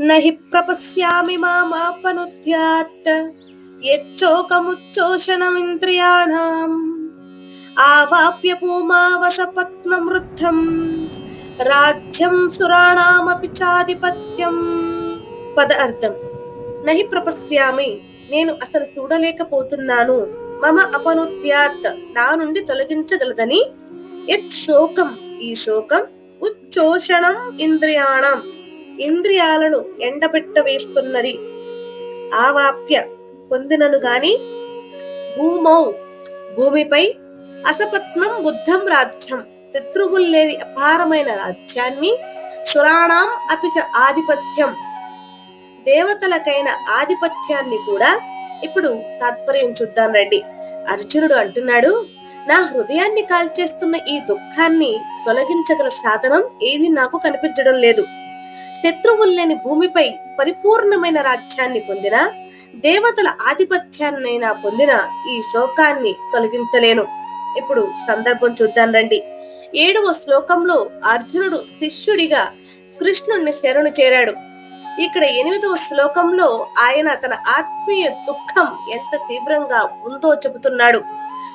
నహి ప్రపశ్యామి మామాపనుద్యాత్ యచ్చోకముచ్చోషణమింద్రియాణాం ఆవాప్య పూమావసపత్నమృద్ధం రాజ్యం సురాణామపి చాధిపత్యం. పద అర్థం: నహి ప్రపశ్యామి, నేను అసలు చూడలేకపోతున్నాను. మమ అపనుద్యాత్, నా నుండి తొలగించగలదని. యత్ శోకం, ఈ శోకం. ఉచ్చోషణం ఇంద్రియాణం, ఇంద్రియాలను ఎండబెట్ట వేస్తున్నది. ఆవాప్య, పొందినను గాని. భూమౌ, భూమిపై. అసపత్నం బుద్ధం రాజ్యం, శత్రువులు లేని అపారమైన రాజ్యాన్ని. సురాణాం అపి చ ఆధిపత్యం, దేవతలకైన ఆధిపత్యాన్ని కూడా. ఇప్పుడు తాత్పర్యం చూద్దాం రండి. అర్జునుడు అంటున్నాడు, నా హృదయాన్ని కాల్చేస్తున్న ఈ దుఃఖాన్ని తొలగించగల సాధనం ఏది నాకు కనిపించడం లేదు. శత్రువులు లేని భూమిపై పరిపూర్ణమైన రాజ్యాన్ని పొందిన, దేవతల ఆధిపత్యాన్నైనా పొందిన ఈ శోకాన్ని తొలగించలేను. ఇప్పుడు సందర్భం చూద్దాం రండి. 7వ శ్లోకంలో అర్జునుడు శిష్యుడిగా కృష్ణుణ్ణి శరణు చేరాడు. ఇక్కడ 8వ శ్లోకంలో ఆయన తన ఆత్మీయ దుఃఖం ఎంత తీవ్రంగా ఉందో చెబుతున్నాడు.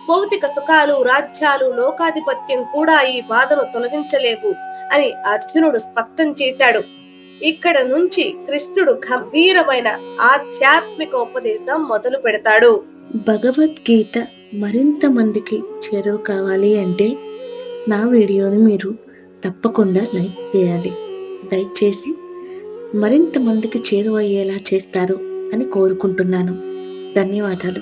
భౌతిక సుఖాలు, రాజ్యాలు, లోకాధిపత్యం కూడా ఈ బాధను తొలగించలేవు అని అర్జునుడు స్పష్టం చేశాడు. ఇక్కడ నుంచి కృష్ణుడు గంభీరమైన ఆధ్యాత్మిక ఉపదేశం మొదలు పెడతాడు. భగవద్గీత మరింత మందికి చేరువ కావాలి అంటే నా వీడియోని మీరు తప్పకుండా లైక్ చేయాలి. లైక్ చేసి మరింత మందికి చేరువయ్యేలా చేస్తారు అని కోరుకుంటున్నాను. ధన్యవాదాలు.